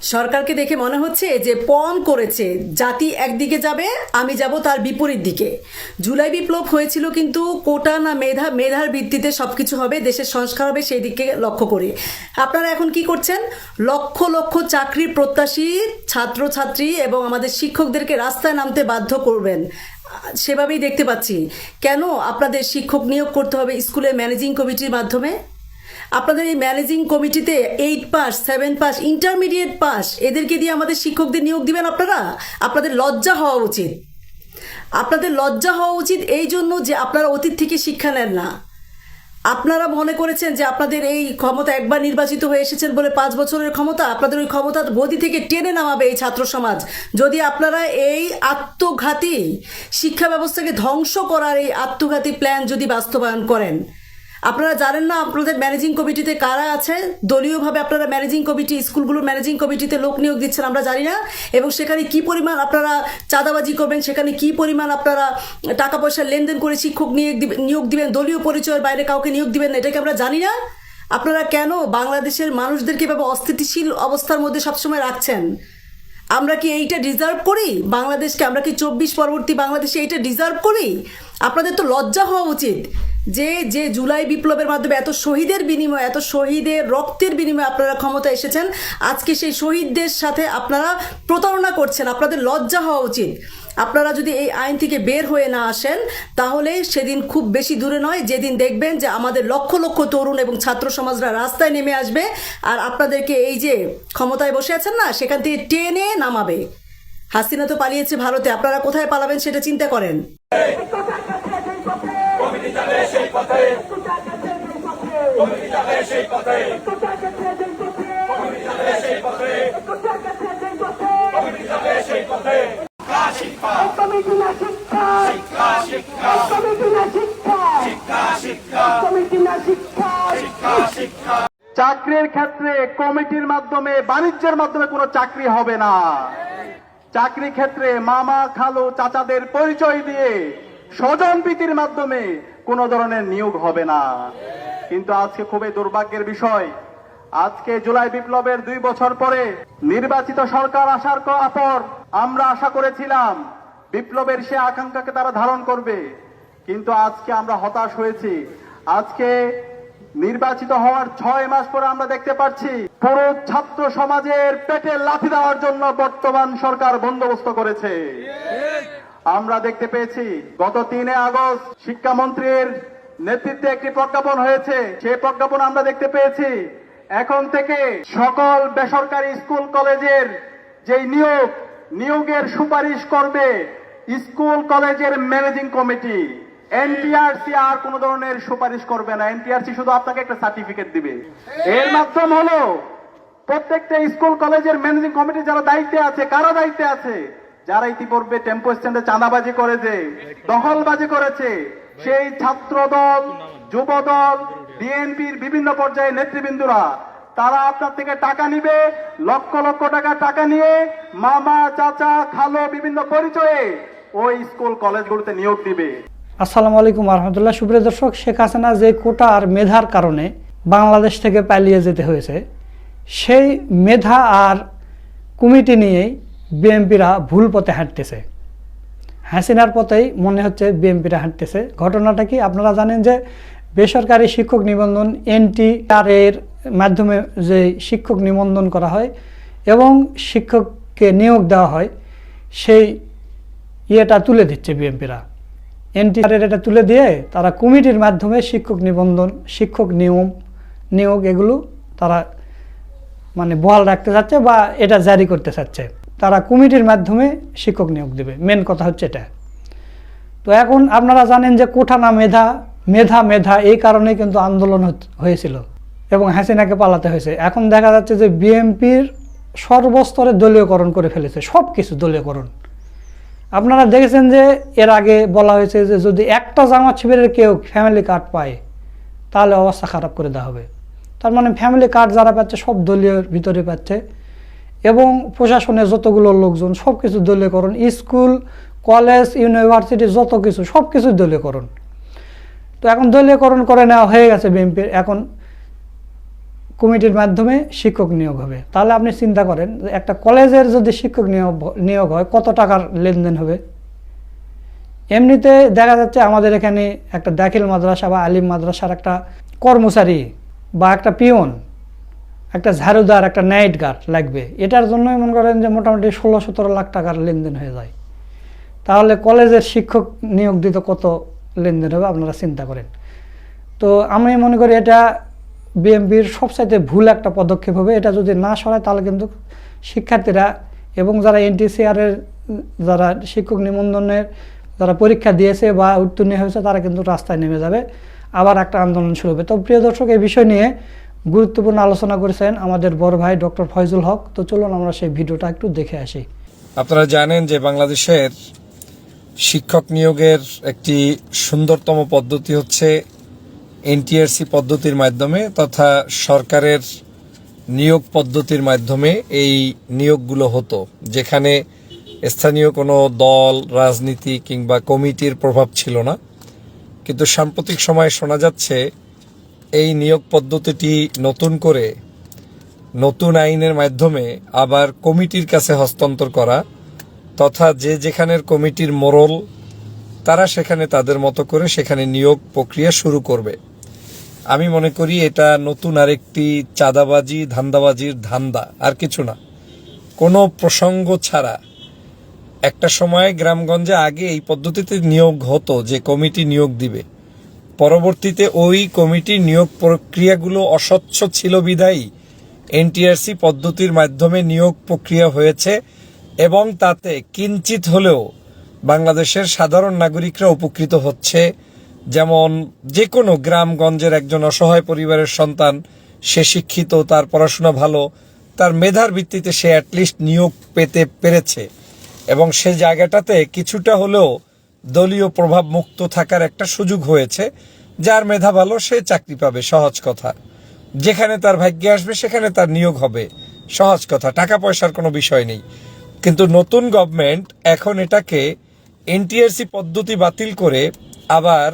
সরকারকে দেখে মনে হচ্ছে যে পণ করেছে, জাতি একদিকে যাবে, আমি যাব তার বিপরীত দিকে। জুলাই বিপ্লব হয়েছিল কিন্তু কোটা না মেধার ভিত্তিতে সব কিছু হবে, দেশের সংস্কার হবে, সেই দিকে লক্ষ্য করে। আপনারা এখন কি করছেন? লক্ষ লক্ষ চাকরির প্রত্যাশী ছাত্রছাত্রী এবং আমাদের শিক্ষকদেরকে রাস্তায় নামতে বাধ্য করবেন, সেভাবেই দেখতে পাচ্ছি। কেন আপনাদের শিক্ষক নিয়োগ করতে হবে স্কুলের ম্যানেজিং কমিটির মাধ্যমে? আপনাদের এই ম্যানেজিং কমিটিতে 8 পাস, 7 পাস, ইন্টারমিডিয়েট পাস এদেরকে দিয়ে আমাদের শিক্ষকদের নিয়োগ দিবেন আপনারা? আপনাদের লজ্জা হওয়া উচিত। আপনাদের লজ্জা হওয়া উচিত এই জন্য যে আপনারা অতীত থেকে শিক্ষা নেন না। আপনারা মনে করেছেন যে আপনাদের এই ক্ষমতা, একবার নির্বাচিত হয়ে এসেছেন বলে 5 বছরের ক্ষমতা, আপনাদের ওই ক্ষমতা গদি থেকে টেনে নামাবে এই ছাত্র সমাজ যদি আপনারা এই আত্মঘাতী শিক্ষা ব্যবস্থাকে ধ্বংস করার এই আত্মঘাতী প্ল্যান যদি বাস্তবায়ন করেন। আপনারা জানেন না আপনাদের ম্যানেজিং কমিটিতে কারা আছে? দলীয়ভাবে আপনারা ম্যানেজিং কমিটি, স্কুলগুলোর ম্যানেজিং কমিটিতে লোক নিয়োগ দিচ্ছেন আমরা জানি না, এবং সেখানে কি পরিমাণ আপনারা চাঁদাবাজি করবেন, সেখানে কি পরিমাণ আপনারা টাকা পয়সা লেনদেন করে শিক্ষক নিয়োগ দিবেন, দলীয় পরিচয়ের বাইরে কাউকে নিয়োগ দিবেন না, এটাকে আমরা জানি না। আপনারা কেন বাংলাদেশের মানুষদেরকে এভাবে অস্থিতিশীল অবস্থার মধ্যে সবসময় রাখছেন? আমরা কি এইটা ডিজার্ভ করি? বাংলাদেশকে আমরা কি 24 পরবর্তী বাংলাদেশে এইটা ডিজার্ভ করি? আপনাদের তো লজ্জা হওয়া উচিত যে যে জুলাই বিপ্লবের মাধ্যমে এত শহীদের বিনিময়ে, এত শহীদের রক্তের বিনিময়ে আপনারা ক্ষমতা এসেছেন, আজকে সেই শহীদদের সাথে আপনারা প্রতারণা করছেন। আপনাদের লজ্জা হওয়া উচিত। আপনারা যদি এই আইন থেকে বের হয়ে না আসেন তাহলে সেদিন খুব বেশি দূরে নয় যেদিন দেখবেন যে আমাদের লক্ষ লক্ষ তরুণ এবং ছাত্র সমাজরা রাস্তায় নেমে আসবে আর আপনাদেরকে এই যে ক্ষমতায় বসে আছেন না, সেখান থেকে টেনে নামাবে। হাসিনা তো পালিয়েছে ভারতে, আপনারা কোথায় পালাবেন সেটা চিন্তা করেন। চাকরির ক্ষেত্রে কমিটির মাধ্যমে, বাণিজ্যের মাধ্যমে কোনো চাকরি হবে না। চাকরি ক্ষেত্রে মামা খালু চাচাদের পরিচয় দিয়ে স্বজন প্রীতির মাধ্যমে কোনো ধরনের নিয়োগ হবে না। কিন্তু আজকে খুবই দুর্ভাগ্যের বিষয়, আজকে জুলাই বিপ্লবের 2 বছর পরে নির্বাচিত সরকার আসার পর আমরা আশা করেছিলাম বিপ্লবের সে আকাঙ্ক্ষাকে তারা ধারণ করবে, কিন্তু আজকে আমরা হতাশ হয়েছি। আজকে নির্বাচিত হওয়ার 6 মাস পরে আমরা দেখতে পাচ্ছি পুরো ছাত্র সমাজের পেটে লাথি দেওয়ার জন্য বর্তমান সরকার বন্দোবস্ত করেছে। আমরা দেখতে পেয়েছি গত 3 আগস্ট শিক্ষামন্ত্রীর নেতৃত্বে একটি প্রজ্ঞাপন হয়েছে, সেই প্রজ্ঞাপন আমরা দেখতে পেয়েছি এখন থেকে সকল বেসরকারি স্কুল কলেজের যেই নিয়োগের সুপারিশ করবে স্কুল কলেজের ম্যানেজিং কমিটি। এনটিআরসি আর কোন ধরনের সুপারিশ করবে না। এনটিআরসি শুধু আপনাকে একটা সার্টিফিকেট দিবে। এর মাধ্যম হলো প্রত্যেকটা স্কুল কলেজের ম্যানেজিং কমিটি যারা দায়িত্বে আছে, কারা দায়িত্বে আছে? যারা ইতিপূর্বে টেম্পো স্ট্যান্ডে চাঁদাবাজি করেছে, দখলবাজি করেছে, সেই ছাত্র দল, যুব দল, বিএনপির বিভিন্ন পর্যায়ে নেতৃবৃন্দরা, তারা আপনার থেকে টাকা নিবে, লক্ষ লক্ষ টাকা নিয়ে মামা চাচা খালো বিভিন্ন পরিচয়ে ওই স্কুল কলেজগুলোতে নিয়োগ দিবে। আসসালামু আলাইকুম রহমতুল্লাহ। সুপ্রিয় দর্শক, শেখ হাসিনা যে কোটা আর মেধার কারণে বাংলাদেশ থেকে পালিয়ে যেতে হয়েছে, সেই মেধা আর কমিটি নিয়েই বিএনপিরা ভুল পথে হাঁটতেছে। হাসিনার পথেই মনে হচ্ছে বিএনপিরা হাঁটতেছে। ঘটনাটা কি আপনারা জানেন যে বেসরকারি শিক্ষক নিবন্ধন NTR এর মাধ্যমে যে শিক্ষক নিবন্ধন করা হয় এবং শিক্ষককে নিয়োগ দেওয়া হয়, সেই ইয়েটা তুলে দিচ্ছে বিএনপিরা। NTR এর এটা তুলে দিয়ে তারা কমিটির মাধ্যমে শিক্ষক নিবন্ধন, শিক্ষক নিয়োগ এগুলো তারা মানে বহাল রাখতে চাচ্ছে বা এটা জারি করতে চাচ্ছে। তারা কমিটির মাধ্যমে শিক্ষক নিয়োগ দেবে, মেন কথা হচ্ছে এটা। তো এখন আপনারা জানেন যে কোটা না মেধা এই কারণে কিন্তু আন্দোলন হয়েছিল এবং হাসিনাকে পালাতে হয়েছে। এখন দেখা যাচ্ছে যে বিএনপির সর্বস্তরে দলীয়করণ করে ফেলেছে, সব কিছু দলীয়করণ। আপনারা দেখেছেন যে এর আগে বলা হয়েছে যে যদি একটা জামাত শিবিরের কেউ ফ্যামিলি কার্ড পায় তাহলে অবস্থা খারাপ করে দেওয়া হবে। তার মানে ফ্যামিলি কার্ড যারা পাচ্ছে সব দলীয় ভিতরে পাচ্ছে এবং প্রশাসনের যতগুলো লোকজন সব কিছু দলীয়করণ, স্কুল কলেজ ইউনিভার্সিটি যত কিছু সব কিছু দলীয়করণ। তো এখন দলীয়করণ করে নেওয়া হয়ে গেছে বিএনপির। এখন কমিটির মাধ্যমে শিক্ষক নিয়োগ হবে। তাহলে আপনি চিন্তা করেন যে একটা কলেজের যদি শিক্ষক নিয়োগ হয় কত টাকার লেনদেন হবে। এমনিতে দেখা যাচ্ছে আমাদের এখানে একটা দাখিল মাদ্রাসা বা আলিম মাদ্রাসার একটা কর্মচারী বা একটা পিয়ন, একটা ঝাড়ুদার, একটা নাইট গার্ড লাগবে, এটার জন্যই মনে করেন যে মোটামুটি 16-17 লাখ টাকার লেনদেন হয়ে যায়। তাহলে কলেজের শিক্ষক নিয়োগ দিতে কত লেনদেন হবে আপনারা চিন্তা করেন। তো আমি মনে করি এটা বিএমপির সবচাইতে ভুল একটা পদক্ষেপ হবে। এটা যদি না সরায় তাহলে কিন্তু শিক্ষার্থীরা এবং যারা এনটিসিআরের যারা শিক্ষক নিবন্ধনের যারা পরীক্ষা দিয়েছে বা উত্তীর্ণ হয়েছে তারা কিন্তু রাস্তায় নেমে যাবে, আবার একটা আন্দোলন শুরু হবে। তো প্রিয় দর্শক, এই বিষয় নিয়ে গুরুত্বপূর্ণ আলোচনা করেছেন আমাদের বড় ভাই ডক্টর ফয়জুল হক। তো চলুন আমরা সেই ভিডিওটা একটু দেখে আসি। আপনারা জানেন যে বাংলাদেশের শিক্ষক নিয়োগের একটি সুন্দরতম পদ্ধতি হচ্ছে এনটিআরসি পদ্ধতির মাধ্যমে তথা সরকারের নিয়োগ পদ্ধতির মাধ্যমে এই নিয়োগগুলো হতো, যেখানে স্থানীয় কোনো দল, রাজনীতি কিংবা কমিটির প্রভাব ছিল না। কিন্তু সাম্প্রতিক সময়ে শোনা যাচ্ছে এই নিয়োগ পদ্ধতিটি নতুন করে নতুন আইনের মাধ্যমে আবার কমিটির কাছে হস্তান্তর করা, তথা যে যেখানের কমিটির মোড়ল তারা সেখানে তাদের মতো করে সেখানে নিয়োগ প্রক্রিয়া শুরু করবে। আমি মনে করি এটা নতুন আরেকটি চাঁদাবাজি, ধান্দাবাজির ধান্দা, আর কিছু না। কোনো প্রসঙ্গ ছাড়া একটা সময় গ্রামগঞ্জে আগে এই পদ্ধতিতে নিয়োগ হতো যে কমিটি নিয়োগ দিবে, পরবর্তীতে ওই কমিটি নিয়োগ প্রক্রিয়াগুলো অস্বচ্ছ ছিল বিধায়ী এনটিআরসি পদ্ধতির মাধ্যমে নিয়োগ প্রক্রিয়া হয়েছে এবং তাতে কিঞ্চিত হলেও বাংলাদেশের সাধারণ নাগরিকরা উপকৃত হচ্ছে। যেমন যে কোনো গ্রামগঞ্জের একজন অসহায় পরিবারের সন্তান, সে শিক্ষিত, তার পড়াশোনা ভালো, তার মেধার ভিত্তিতে সে অ্যাটলিস্ট নিয়োগ পেতে পেরেছে এবং সে জায়গাটাতে কিছুটা হলেও দলীয় প্রভাব মুক্ত থাকার একটা সুযোগ হয়েছে। যার মেধা ভালো সে চাকরি পাবে, সহজ কথা। যেখানে তার ভাগ্যে আসবে সেখানে তার নিয়োগ হবে, সহজ কথা, টাকা পয়সার কোনো বিষয় নেই। কিন্তু নতুন গভর্নমেন্ট এখন এটাকে এনটিআরসি পদ্ধতি বাতিল করে আবার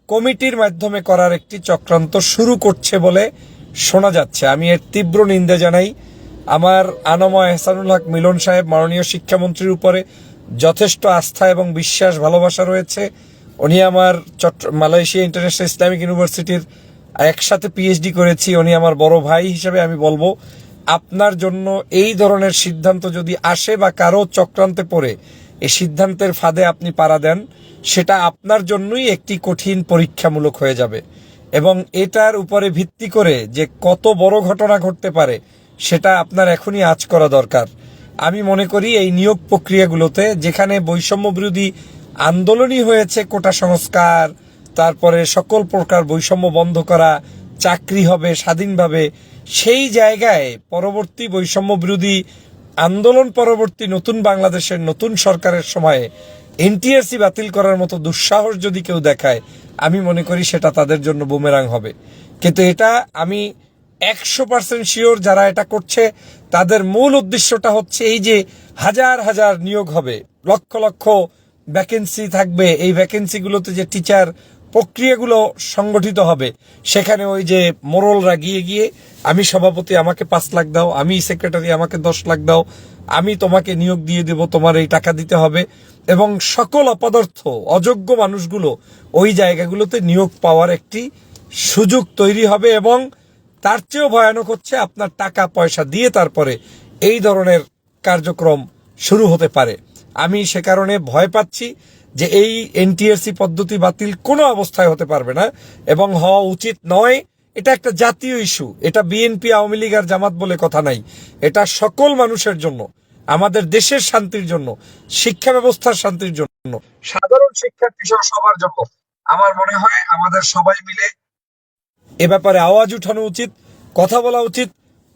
কমিটির মাধ্যমে করার একটি চক্রান্ত শুরু করছে বলে শোনা যাচ্ছে। আমি এর তীব্র নিন্দা জানাই। আমার আনময় এহসানুল হক মিলন সাহেব মাননীয় শিক্ষামন্ত্রীর উপরে যথেষ্ট আস্থা এবং বিশ্বাস, ভালোবাসা রয়েছে। উনি আমার মালয়েশিয়া ইন্টারন্যাশনাল ইসলামিক ইউনিভার্সিটির একসাথে পিএইচডি করেছি, উনি আমার বড় ভাই হিসেবে আমি বলবো আপনার জন্য এই ধরনের সিদ্ধান্ত যদি আসে বা কারো চক্রান্তে পড়ে এই সিদ্ধান্তের ফাঁদে আপনি পাড়া দেন, সেটা আপনার জন্যই একটি কঠিন পরীক্ষামূলক হয়ে যাবে এবং এটার উপরে ভিত্তি করে যে কত বড় ঘটনা ঘটতে পারে সেটা আপনার এখনই আঁচ করা দরকার। আমি মনে করি এই নিয়োগ প্রক্রিয়াগুলোতে যেখানে বৈষম্য বিরোধী আন্দোলনই হয়েছে, কোটা সংস্কার, তারপরে সকল প্রকার বৈষম্য বন্ধ করা, চাকরি হবে স্বাধীনভাবে, সেই জায়গায় পরবর্তী বৈষম্য বিরোধী আন্দোলন পরবর্তী নতুন বাংলাদেশের নতুন সরকারের সময়ে এনটিআরসি বাতিল করার মতো দুঃসাহস যদি কেউ দেখায়, আমি মনে করি সেটা তাদের জন্য বুমেরাং হবে। কিন্তু এটা আমি 100% শিওর যারা এটা করছে তাদের মূল উদ্দেশ্যটা হচ্ছে এই যে হাজার হাজার নিয়োগ হবে, লক্ষ লক্ষ ভ্যাকেন্সি থাকবে, এই ভ্যাকেন্সিগুলোতে যে টিচার প্রক্রিয়াগুলো সংগঠিত হবে, সেখানে ওই যে মোড়লরা গিয়ে গিয়ে আমি সভাপতি আমাকে 5 লাখ দাও, আমি সেক্রেটারি আমাকে 10 লাখ দাও, আমি তোমাকে নিয়োগ দিয়ে দেব, তোমার এই টাকা দিতে হবে, এবং সকল অপদার্থ অযোগ্য মানুষগুলো ওই জায়গাগুলোতে নিয়োগ পাওয়ার একটি সুযোগ তৈরি হবে। এবং তার চেয়েও ভয়ানক হচ্ছে আপনার টাকা পয়সা দিয়ে তারপরে এই ধরনের কার্যক্রম শুরু হতে পারে। আমি সে কারণে ভয় পাচ্ছি যে এই এনটিআরসি পদ্ধতি বাতিল কোনো অবস্থায় হতে পারবে না এবং হওয়া উচিত নয়। এটা একটা জাতীয় ইস্যু, এটা বিএনপি, আওয়ামী লীগ আর জামাত বলে কথা নাই, এটা সকল মানুষের জন্য, আমাদের দেশের শান্তির জন্য, শিক্ষা ব্যবস্থার শান্তির জন্য, সাধারণ শিক্ষার্থী সহ সবার জন্য। আমার মনে হয় আমাদের সবাই মিলে এ ব্যাপারে আওয়াজ উঠানো উচিত, কথা বলা উচিত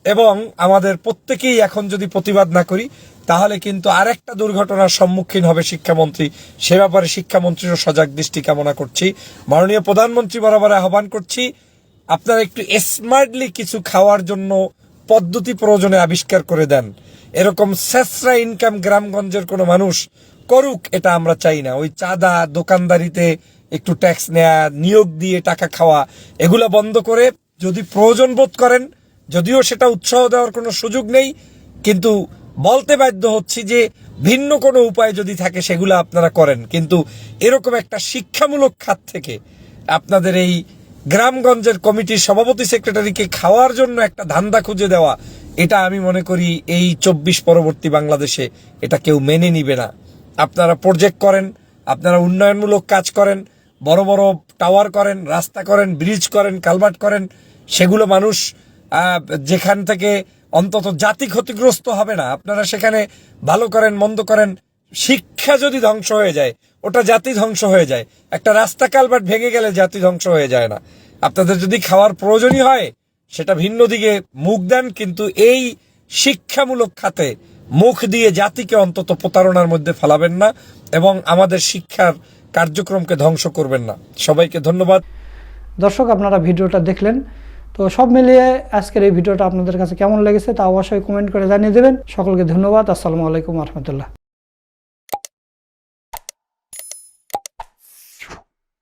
এবং আমাদের প্রত্যেকেই এখন যদি প্রতিবাদ না করি তাহলে কিন্তু আরেকটা দুর্ঘটনার সম্মুখীন হবে শিক্ষামন্ত্রী। সে ব্যাপারে শিক্ষামন্ত্রীরও সজাগ দৃষ্টি কামনা করছি। মাননীয় প্রধানমন্ত্রী বরাবর আহ্বান করছি, আপনারা একটু স্মার্টলি কিছু খাওয়ার জন্য পদ্ধতি প্রয়োজনে আবিষ্কার করে দেন। এরকম শেষরা ইনকাম গ্রামগঞ্জের কোনো মানুষ করুক, এটা আমরা চাই না। ওই চাঁদা, দোকানদারিতে একটু ট্যাক্স নেয়া, নিয়োগ দিয়ে টাকা খাওয়া, এগুলা বন্ধ করে যদি প্রয়োজন বোধ করেন যদিও সেটা উৎসাহ দেওয়ার কোনো সুযোগ নেই, কিন্তু বলতে বাধ্য হচ্ছি যে ভিন্ন কোনো উপায় যদি থাকে সেগুলো আপনারা করেন, কিন্তু এরকম একটা শিক্ষামূলক খাত থেকে আপনাদের এই গ্রামগঞ্জের কমিটির সভাপতি সেক্রেটারিকে খাওয়ার জন্য একটা ধান্দা খুঁজে দেওয়া, এটা আমি মনে করি এই 24 পরবর্তী বাংলাদেশে এটা কেউ মেনে নিবে না। আপনারা প্রজেক্ট করেন, আপনারা উন্নয়নমূলক কাজ করেন, বড় বড় টাওয়ার করেন, রাস্তা করেন, ব্রিজ করেন, কালভার্ট করেন, সেগুলো মানুষ যেখান থেকে অন্তত জাতি ক্ষতিগ্রস্ত হবে না, আপনারা সেখানে ভালো করেন, মন্দ করেন। শিক্ষা যদি ধ্বংস হয়ে যায় ওটা জাতি ধ্বংস হয়ে যায়। একটা রাস্তা কালভার্ট ভেঙে গেলে জাতি ধ্বংস হয়ে যায় না। আপনাদের যদি খাওয়ার প্রয়োজনই হয় সেটা ভিন্ন দিকে মুখ দেন, কিন্তু এই শিক্ষামূলক খাতে মুখ দিয়ে জাতিকে অন্তত প্রতারণার মধ্যে ফেলাবেন না এবং আমাদের শিক্ষার কার্যক্রমকে ধ্বংস করবেন না। সবাইকে ধন্যবাদ। দর্শক, আপনারা ভিডিওটা দেখলেন, তো সব মিলিয়ে আজকের এই ভিডিওটা আপনাদের কাছে কেমন লেগেছে তা অবশ্যই কমেন্ট করে জানিয়ে দেবেন। সকলকে ধন্যবাদ। আসসালামু আলাইকুম রহমতুল্লাহ।